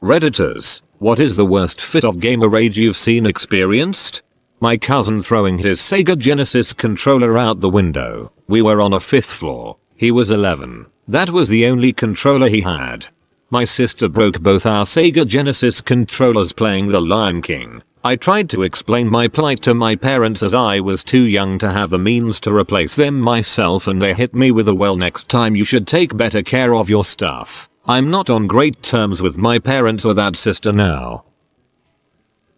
Redditors, what is the worst fit of gamer rage you've seen experienced? My cousin throwing his Sega Genesis controller out the window. We were on a 5th floor. He was 11. That was the only controller he had. My sister broke both our Sega Genesis controllers playing The Lion King. I tried to explain my plight to my parents as I was too young to have the means to replace them myself, and they hit me with a "well, next time you should take better care of your stuff." I'm not on great terms with my parents or that sister now.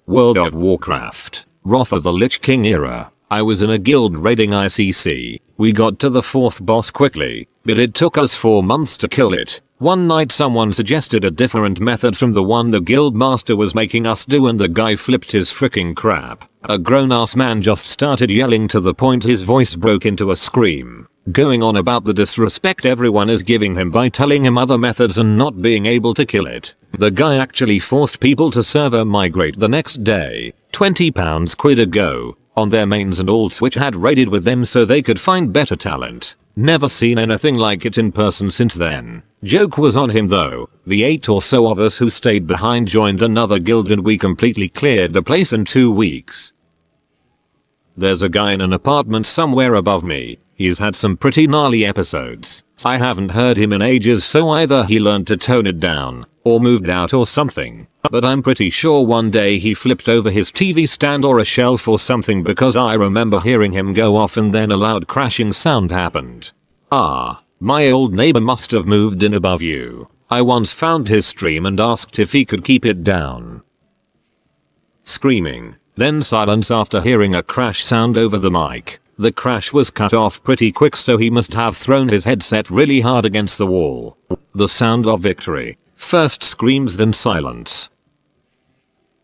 World of Warcraft. Wrath of the Lich King era. I was in a guild raiding ICC. We got to the 4th boss quickly, but it took us 4 months to kill it. One night someone suggested a different method from the one the guild master was making us do, and the guy flipped his freaking crap. A grown-ass man just started yelling to the point his voice broke into a scream, going on about the disrespect everyone is giving him by telling him other methods and not being able to kill it. The guy actually forced people to server migrate the next day, £20 ago, on their mains and alts which had raided with them so they could find better talent. Never seen anything like it in person since then. Joke was on him though. The 8 or so of us who stayed behind joined another guild and we completely cleared the place in 2 weeks. There's a guy in an apartment somewhere above me. He's had some pretty gnarly episodes. I haven't heard him in ages, so either he learned to tone it down, or moved out or something. But I'm pretty sure one day he flipped over his TV stand or a shelf or something, because I remember hearing him go off and then a loud crashing sound happened. Ah, my old neighbor must have moved in above you. I once found his stream and asked if he could keep it down. Screaming, then silence after hearing a crash sound over the mic. The crash was cut off pretty quick, so he must have thrown his headset really hard against the wall. The sound of victory. First screams, then silence.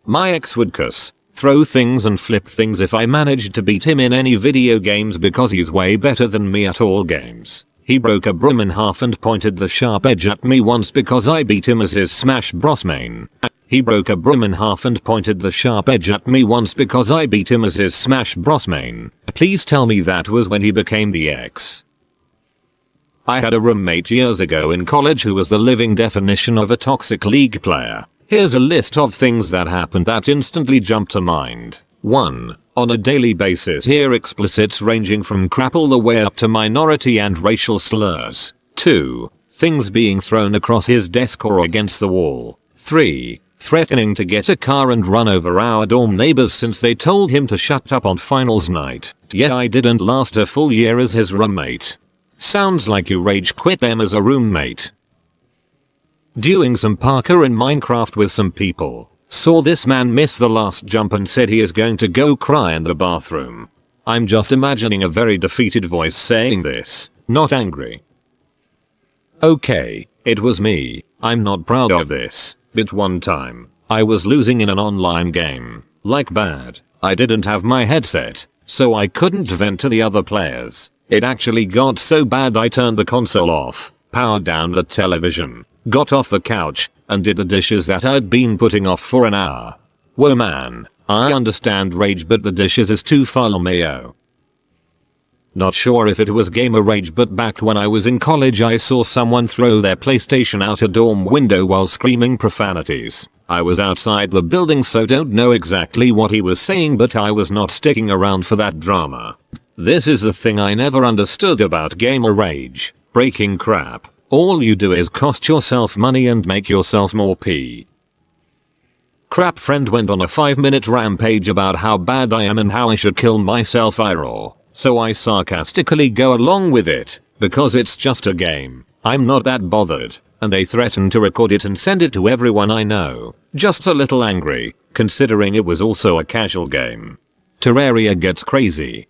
My ex would cuss, throw things and flip things if I managed to beat him in any video games because he's way better than me at all games. He broke a broom in half and pointed the sharp edge at me once because I beat him as his Smash Bros main. He broke a broom in half and pointed the sharp edge at me once because I beat him as his Smash Bros main. Please tell me that was when he became the ex. I had a roommate years ago in college who was the living definition of a toxic league player. Here's a list of things that happened that instantly jumped to mind. 1. On a daily basis hear explicits ranging from crap all the way up to minority and racial slurs. 2. Things being thrown across his desk or against the wall. 3. Threatening to get a car and run over our dorm neighbors since they told him to shut up on finals night. Yeah, I didn't last a full year as his roommate. Sounds like you rage quit them as a roommate. Doing some parkour in Minecraft with some people. Saw this man miss the last jump and said he is going to go cry in the bathroom. I'm just imagining a very defeated voice saying this, not angry. Okay, it was me. I'm not proud of this, but one time, I was losing in an online game. Like bad. I didn't have my headset, so I couldn't vent to the other players. It actually got so bad I turned the console off, powered down the television, got off the couch, and did the dishes that I'd been putting off for an hour. Whoa man, I understand rage, but the dishes is too far mayo. Not sure if it was gamer rage, but back when I was in college I saw someone throw their PlayStation out a dorm window while screaming profanities. I was outside the building so don't know exactly what he was saying, but I was not sticking around for that drama. This is the thing I never understood about gamer rage. Breaking crap. All you do is cost yourself money and make yourself more pee. Crap friend went on a 5-minute rampage about how bad I am and how I should kill myself IRL. So I sarcastically go along with it, because it's just a game. I'm not that bothered, and they threatened to record it and send it to everyone I know. Just a little angry, considering it was also a casual game. Terraria gets crazy.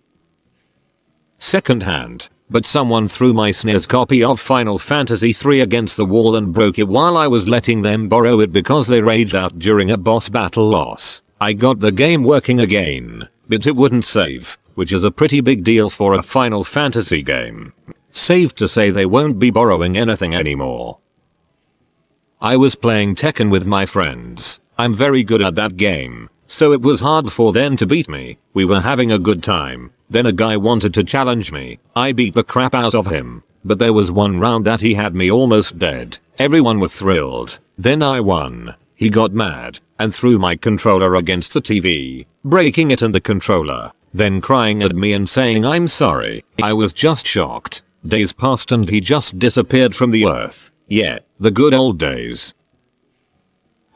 Second hand, but someone threw my SNES copy of Final Fantasy III against the wall and broke it while I was letting them borrow it because they raged out during a boss battle loss. I got the game working again, but it wouldn't save, which is a pretty big deal for a Final Fantasy game. Safe to say they won't be borrowing anything anymore. I was playing Tekken with my friends. I'm very good at that game, so it was hard for them to beat me. We were having a good time. Then a guy wanted to challenge me. I beat the crap out of him, but there was one round that he had me almost dead. Everyone was thrilled. Then I won. He got mad and threw my controller against the TV, breaking it and the controller, then crying at me and saying I'm sorry. I was just shocked. Days passed and he just disappeared from the earth. Yeah, the good old days.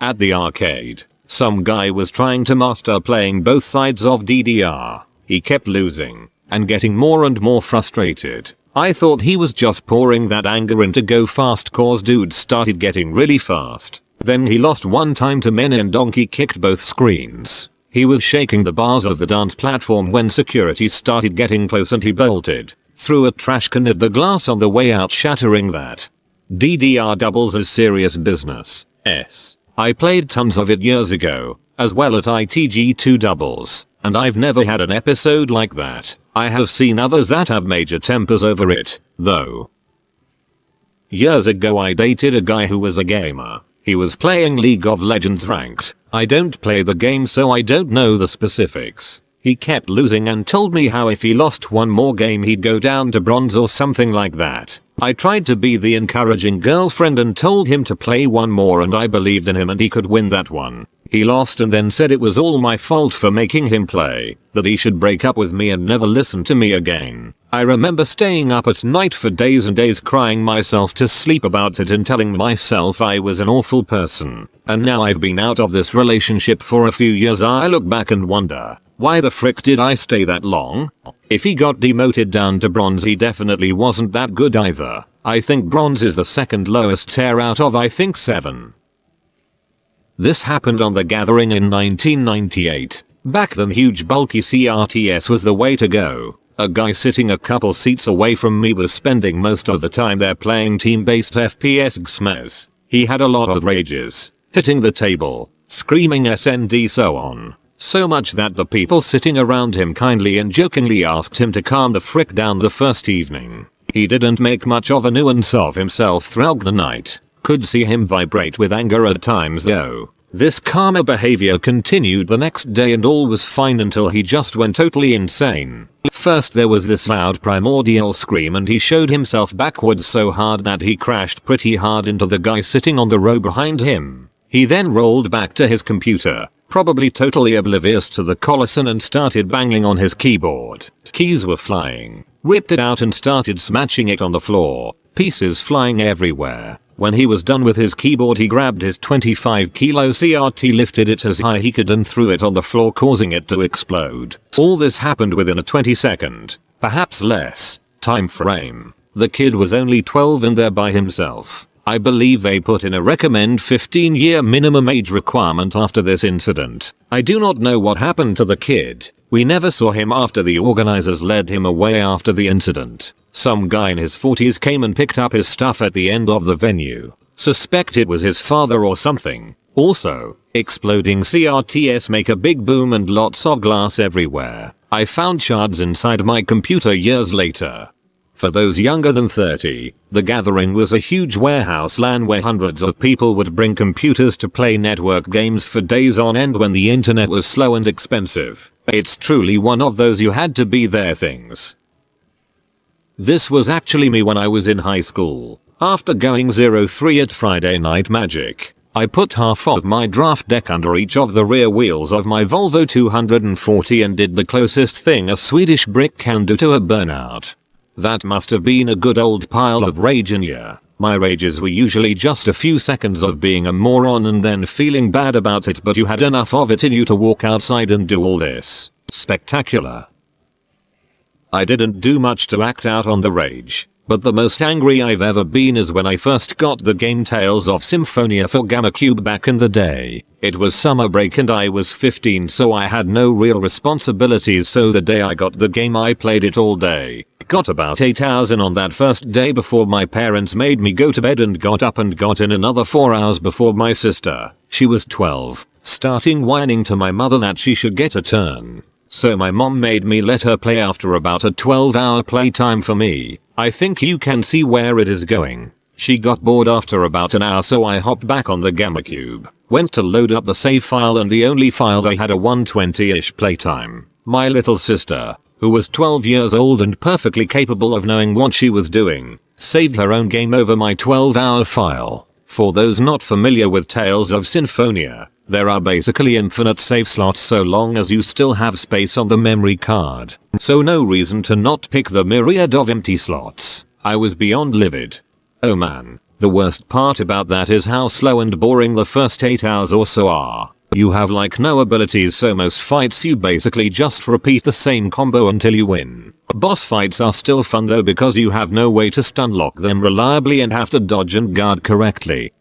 At the arcade, some guy was trying to master playing both sides of DDR. He kept losing and getting more and more frustrated. I thought he was just pouring that anger into go fast cause dudes started getting really fast. Then he lost one time to men and donkey kicked both screens. He was shaking the bars of the dance platform when security started getting close and he bolted, threw a trash can at the glass on the way out shattering that. DDR doubles is serious business. I played tons of it years ago, as well at ITG2 doubles, and I've never had an episode like that. I have seen others that have major tempers over it, though. Years ago I dated a guy who was a gamer. He was playing League of Legends ranked. I don't play the game so I don't know the specifics. He kept losing and told me how if he lost one more game he'd go down to bronze or something like that. I tried to be the encouraging girlfriend and told him to play one more and I believed in him and he could win that one. He lost and then said it was all my fault for making him play, that he should break up with me and never listen to me again. I remember staying up at night for days and days crying myself to sleep about it and telling myself I was an awful person. And now I've been out of this relationship for a few years. I look back and wonder, why the frick did I stay that long? If he got demoted down to bronze he definitely wasn't that good either. I think bronze is the second lowest tier out of I think 7. This happened on The Gathering in 1998. Back then huge bulky CRTS was the way to go. A guy sitting a couple seats away from me was spending most of the time there playing team-based FPS XMS. He had a lot of rages, hitting the table, screaming SND so on. So much that the people sitting around him kindly and jokingly asked him to calm the frick down the first evening. He didn't make much of a nuisance of himself throughout the night. Could see him vibrate with anger at times though. This calmer behavior continued the next day and all was fine until he just went totally insane. First there was this loud primordial scream and he showed himself backwards so hard that he crashed pretty hard into the guy sitting on the row behind him. He then rolled back to his computer, probably totally oblivious to the collision, and started banging on his keyboard. Keys were flying. Ripped it out and started smashing it on the floor, pieces flying everywhere. When he was done with his keyboard he grabbed his 25 kilo CRT, lifted it as high he could and threw it on the floor causing it to explode. All this happened within a 20-second, perhaps less, time frame. The kid was only 12 and there by himself. I believe they put in a recommend 15-year minimum age requirement after this incident. I do not know what happened to the kid. We never saw him after the organizers led him away after the incident. Some guy in his 40s came and picked up his stuff at the end of the venue. Suspect it was his father or something. Also, exploding CRTs make a big boom and lots of glass everywhere. I found shards inside my computer years later. For those younger than 30, The Gathering was a huge warehouse LAN where hundreds of people would bring computers to play network games for days on end when the internet was slow and expensive. It's truly one of those you had to be there things. This was actually me when I was in high school. After going 0-3 at Friday Night Magic, I put half of my draft deck under each of the rear wheels of my Volvo 240 and did the closest thing a Swedish brick can do to a burnout. That must have been a good old pile of rage in ya. My rages were usually just a few seconds of being a moron and then feeling bad about it, but you had enough of it in you to walk outside and do all this. Spectacular. I didn't do much to act out on the rage, but the most angry I've ever been is when I first got the game Tales of Symphonia for GameCube back in the day. It was summer break and I was 15, so I had no real responsibilities, so the day I got the game I played it all day. Got about 8 hours in on that first day before my parents made me go to bed, and got up and got in another 4 hours before my sister, she was 12, starting whining to my mother that she should get a turn. So my mom made me let her play after about a 12-hour playtime for me. I think you can see where it is going. She got bored after about an hour, so I hopped back on the GameCube, went to load up the save file, and the only file I had a 120-ish playtime. My little sister, who was 12 years old and perfectly capable of knowing what she was doing, saved her own game over my 12-hour file. For those not familiar with Tales of Symphonia, there are basically infinite save slots so long as you still have space on the memory card. So no reason to not pick the myriad of empty slots. I was beyond livid. Oh man, the worst part about that is how slow and boring the first 8 hours or so are. You have like no abilities, so most fights you basically just repeat the same combo until you win. Boss fights are still fun though because you have no way to stun lock them reliably and have to dodge and guard correctly.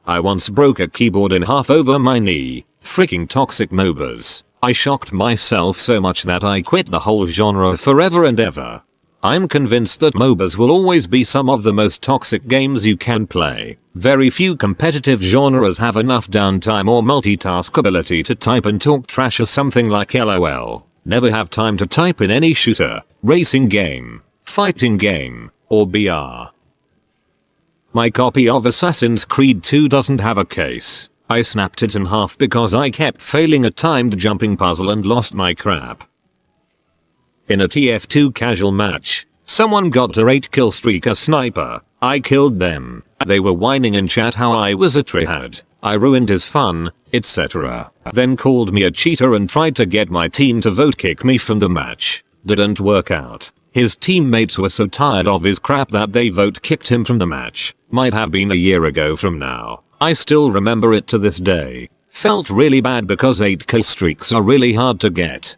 I once broke a keyboard in half over my knee. Freaking toxic MOBAs. I shocked myself so much that I quit the whole genre forever and ever. I'm convinced that MOBAs will always be some of the most toxic games you can play. Very few competitive genres have enough downtime or multitask ability to type and talk trash as something like LOL. Never have time to type in any shooter, racing game, fighting game, or BR. My copy of Assassin's Creed 2 doesn't have a case. I snapped it in half because I kept failing a timed jumping puzzle and lost my crap. In a TF2 casual match, someone got a 8-kill streak as sniper. I killed them. They were whining in chat how I was a tryhard. I ruined his fun, etc. Then called me a cheater and tried to get my team to vote kick me from the match. Didn't work out. His teammates were so tired of his crap that they vote kicked him from the match. Might have been a year ago from now. I still remember it to this day. Felt really bad because 8-kill streaks are really hard to get.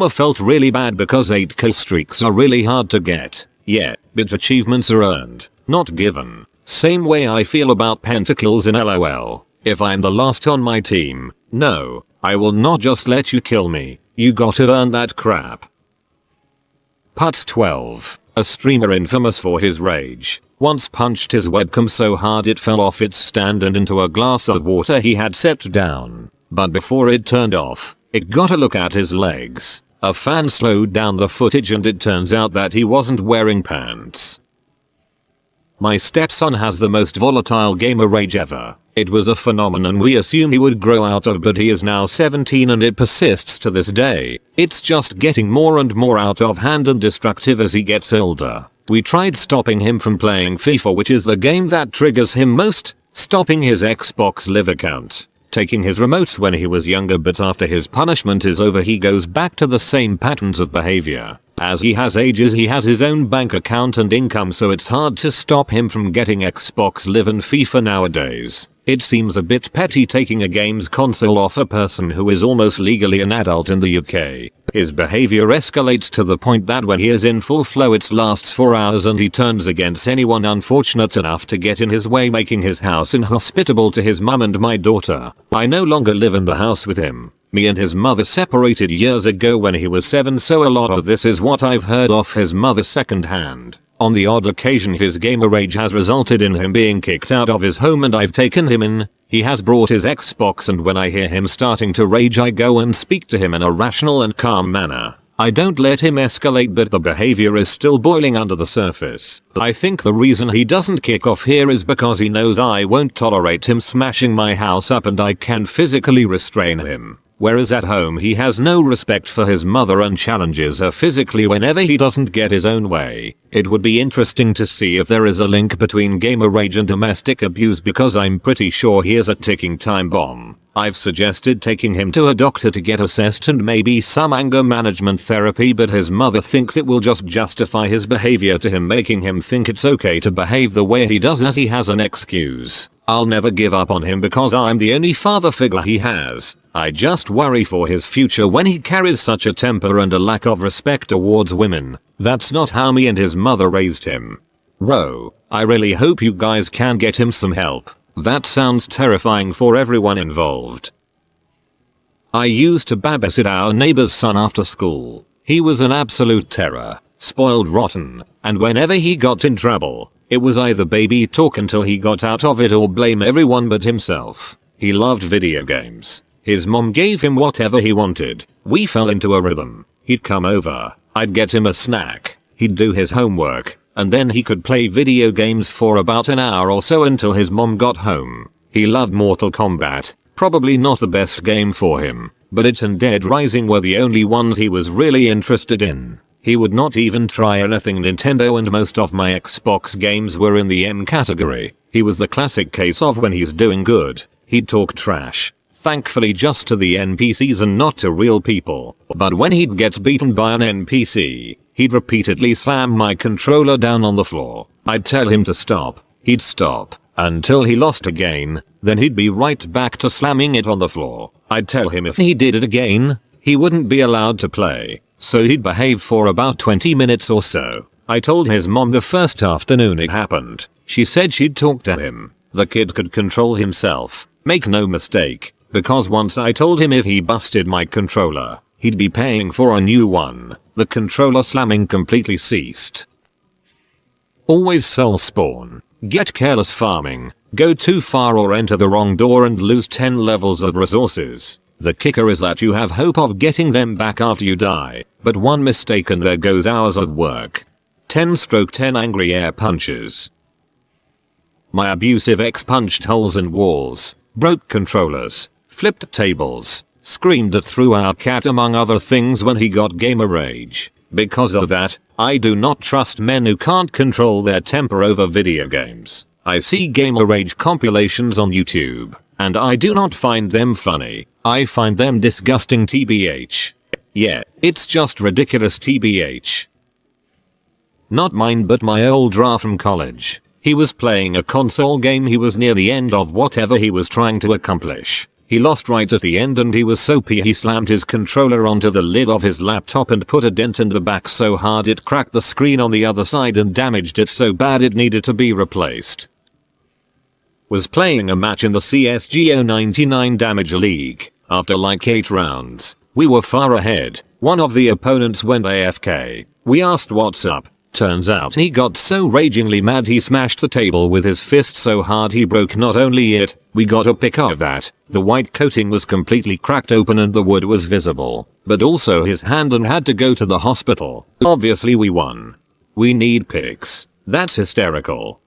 Felt really bad because 8-kill streaks are really hard to get. Yeah, but achievements are earned, not given. Same way I feel about pentakills in LOL. If I'm the last on my team, no, I will not just let you kill me. You gotta earn that crap. Put 12. A streamer infamous for his rage once punched his webcam so hard it fell off its stand and into a glass of water he had set down. But before it turned off, it got a look at his legs. A fan slowed down the footage and it turns out that he wasn't wearing pants. My stepson has the most volatile gamer rage ever. It was a phenomenon we assumed he would grow out of, but he is now 17 and it persists to this day. It's just getting more and more out of hand and destructive as he gets older. We tried stopping him from playing FIFA, which is the game that triggers him most, stopping his Xbox Live account, taking his remotes when he was younger, but after his punishment is over he goes back to the same patterns of behavior. As he has ages he has his own bank account and income, so it's hard to stop him from getting Xbox Live and FIFA nowadays. It seems a bit petty taking a games console off a person who is almost legally an adult in the UK. His behavior escalates to the point that when he is in full flow it lasts for hours and he turns against anyone unfortunate enough to get in his way, making his house inhospitable to his mum and my daughter. I no longer live in the house with him. Me and his mother separated years ago when he was 7, so a lot of this is what I've heard off his mother secondhand. On the odd occasion his gamer rage has resulted in him being kicked out of his home and I've taken him in. He has brought his Xbox and when I hear him starting to rage I go and speak to him in a rational and calm manner. I don't let him escalate, but the behavior is still boiling under the surface. I think the reason he doesn't kick off here is because he knows I won't tolerate him smashing my house up and I can physically restrain him. Whereas at home he has no respect for his mother and challenges her physically whenever he doesn't get his own way. It would be interesting to see if there is a link between gamer rage and domestic abuse, because I'm pretty sure he is a ticking time bomb. I've suggested taking him to a doctor to get assessed and maybe some anger management therapy, but his mother thinks it will just justify his behavior to him, making him think it's okay to behave the way he does as he has an excuse. I'll never give up on him because I'm the only father figure he has. I just worry for his future when he carries such a temper and a lack of respect towards women. That's not how me and his mother raised him. I really hope you guys can get him some help. That sounds terrifying for everyone involved. I used to babysit our neighbor's son after school. He was an absolute terror, spoiled rotten, and whenever he got in trouble, it was either baby talk until he got out of it or blame everyone but himself. He loved video games. His mom gave him whatever he wanted. We fell into a rhythm. He'd come over, I'd get him a snack, he'd do his homework, and then he could play video games for about an hour or so until his mom got home. He loved Mortal Kombat, probably not the best game for him, but it and Dead Rising were the only ones he was really interested in. He would not even try anything Nintendo, and most of my Xbox games were in the M category. He was the classic case of when he's doing good, he'd talk trash. Thankfully just to the NPCs and not to real people. But when he'd get beaten by an NPC, he'd repeatedly slam my controller down on the floor. I'd tell him to stop. He'd stop until he lost again, then he'd be right back to slamming it on the floor. I'd tell him if he did it again, he wouldn't be allowed to play, so he'd behave for about 20 minutes or so. I told his mom the first afternoon it happened. She said she'd talk to him. The kid could control himself, make no mistake, because once I told him if he busted my controller, he'd be paying for a new one. The controller slamming completely ceased. Always soul spawn. Get careless farming. Go too far or enter the wrong door and lose 10 levels of resources. The kicker is that you have hope of getting them back after you die, but one mistake and there goes hours of work. 10/10 angry air punches. My abusive ex punched holes in walls, broke controllers, flipped tables, screamed at threw our cat among other things when he got gamer rage. Because of that, I do not trust men who can't control their temper over video games. I see gamer rage compilations on YouTube, and I do not find them funny. I find them disgusting tbh. Yeah, it's just ridiculous tbh. Not mine but my old draft from college. He was playing a console game. He was near the end of whatever he was trying to accomplish. He lost right at the end and he was so he slammed his controller onto the lid of his laptop and put a dent in the back so hard it cracked the screen on the other side and damaged it so bad it needed to be replaced. Was playing a match in the CSGO 99 damage league. After like 8 rounds, we were far ahead. One of the opponents went AFK. We asked what's up. Turns out he got so ragingly mad he smashed the table with his fist so hard he broke not only it, we got a pic of that, the white coating was completely cracked open and the wood was visible, but also his hand and had to go to the hospital. Obviously we won. We need pics. That's hysterical.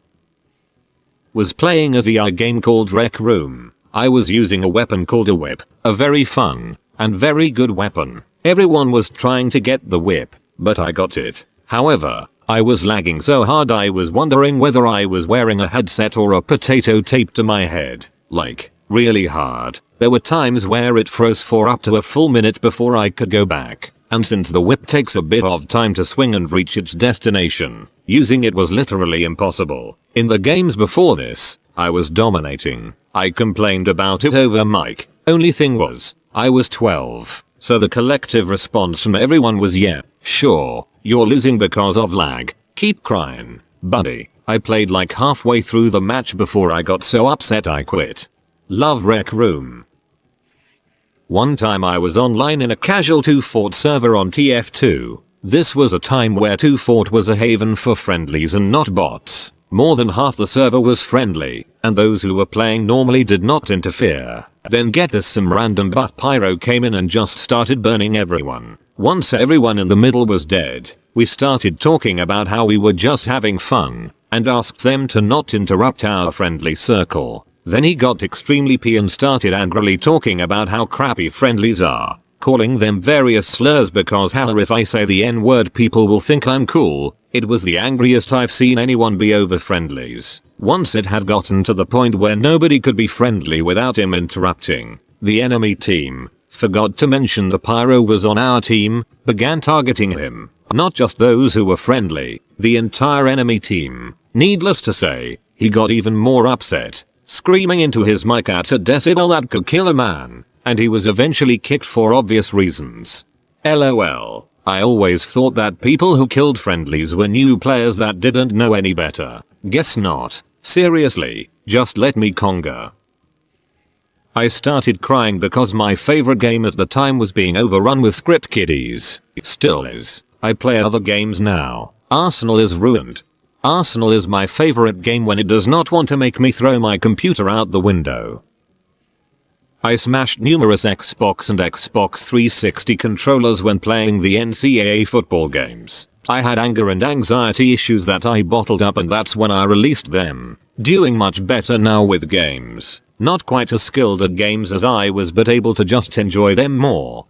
Was playing a VR game called Rec Room. I was using a weapon called a whip, a very fun and very good weapon. Everyone was trying to get the whip, but I got it. However, I was lagging so hard I was wondering whether I was wearing a headset or a potato taped to my head. Like, really hard. There were times where it froze for up to a full minute before I could go back. And since the whip takes a bit of time to swing and reach its destination, using it was literally impossible. In the games before this, I was dominating. I complained about it over mic. Only thing was, I was 12. So the collective response from everyone was yeah, sure, you're losing because of lag. Keep crying, buddy. I played like halfway through the match before I got so upset I quit. Love Rec Room. One time I was online in a casual 2-Fort server on TF2. This was a time where 2-Fort was a haven for friendlies and not bots. More than half the server was friendly, and those who were playing normally did not interfere. Then get this, some random butt pyro came in and just started burning everyone. Once everyone in the middle was dead, we started talking about how we were just having fun, and asked them to not interrupt our friendly circle. Then he got extremely pissed and started angrily talking about how crappy friendlies are, calling them various slurs because hell if I say the N-word people will think I'm cool. It was the angriest I've seen anyone be over friendlies. Once it had gotten to the point where nobody could be friendly without him interrupting. The enemy team, forgot to mention the pyro was on our team, began targeting him. Not just those who were friendly, the entire enemy team. Needless to say, he got even more upset, screaming into his mic at a decibel that could kill a man, and he was eventually kicked for obvious reasons. LOL. I always thought that people who killed friendlies were new players that didn't know any better. Guess not. Seriously, just let me conga. I started crying because my favorite game at the time was being overrun with script kiddies. Still is. I play other games now. Arsenal is ruined. Arsenal is my favorite game when it does not want to make me throw my computer out the window. I smashed numerous Xbox and Xbox 360 controllers when playing the NCAA football games. I had anger and anxiety issues that I bottled up and that's when I released them. Doing much better now with games. Not quite as skilled at games as I was but able to just enjoy them more.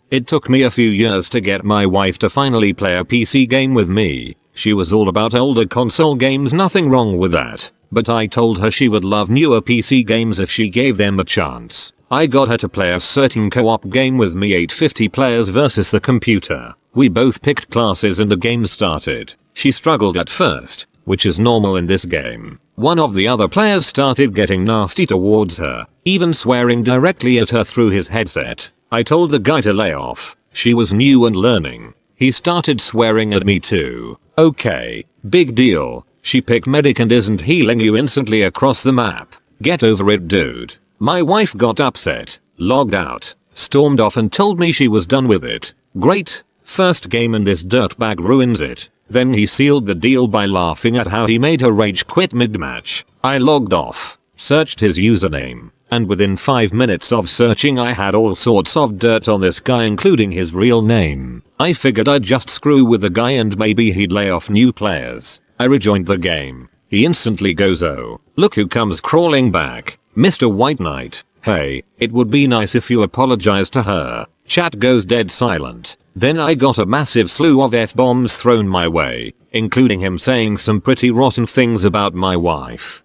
It took me a few years to get my wife to finally play a PC game with me. She was all about older console games, nothing wrong with that. but I told her she would love newer PC games if she gave them a chance. I got her to play a certain co-op game with me, 850 players versus the computer. We both picked classes and the game started. She struggled at first, which is normal in this game. One of the other players started getting nasty towards her, even swearing directly at her through his headset. I told the guy to lay off. She was new and learning. He started swearing at me too. Okay, big deal. She picked medic and isn't healing you instantly across the map. Get over it, dude. My wife got upset, logged out, stormed off and told me she was done with it. Great, first game and this dirtbag ruins it. Then he sealed the deal by laughing at how he made her rage quit mid-match. I logged off, searched his username, and within 5 minutes of searching I had all sorts of dirt on this guy including his real name. I figured I'd just screw with the guy and maybe he'd lay off new players. I rejoined the game. He instantly goes, "Oh, look who comes crawling back. Mr. White Knight, hey, it would be nice if you apologize to her." Chat goes dead silent. Then I got a massive slew of F-bombs thrown my way, including him saying some pretty rotten things about my wife.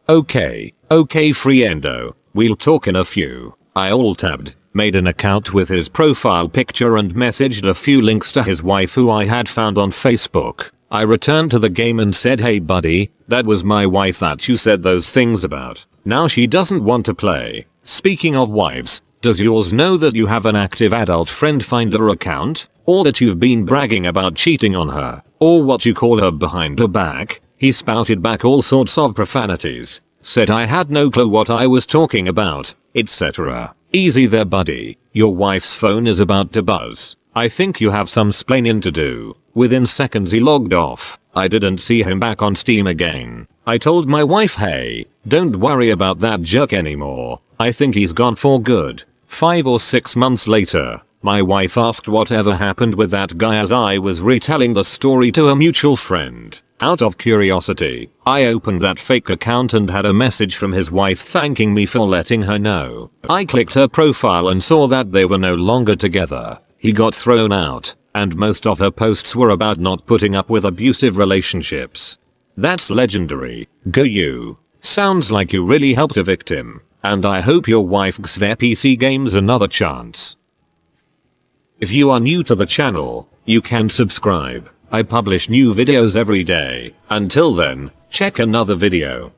Okay, friendo, we'll talk in a few. I alt-tabbed, made an account with his profile picture and messaged a few links to his wife who I had found on Facebook. I returned to the game and said, "Hey buddy, that was my wife that you said those things about. Now she doesn't want to play." Speaking of wives, does yours know that you have an active adult friend finder account? Or that you've been bragging about cheating on her? Or what you call her behind her back? He spouted back all sorts of profanities. Said I had no clue what I was talking about, etc. Easy there buddy, your wife's phone is about to buzz. I think you have some splaining to do. Within seconds he logged off. I didn't see him back on Steam again. I told my wife, "Hey, don't worry about that jerk anymore. I think he's gone for good." 5 or 6 months later, my wife asked whatever happened with that guy as I was retelling the story to a mutual friend. Out of curiosity, I opened that fake account and had a message from his wife thanking me for letting her know. I clicked her profile and saw that they were no longer together. He got thrown out, and most of her posts were about not putting up with abusive relationships. That's legendary. Go you. Sounds like you really helped a victim, and I hope your wife gives their PC games another chance. If you are new to the channel, you can subscribe. I publish new videos every day. Until then, check another video.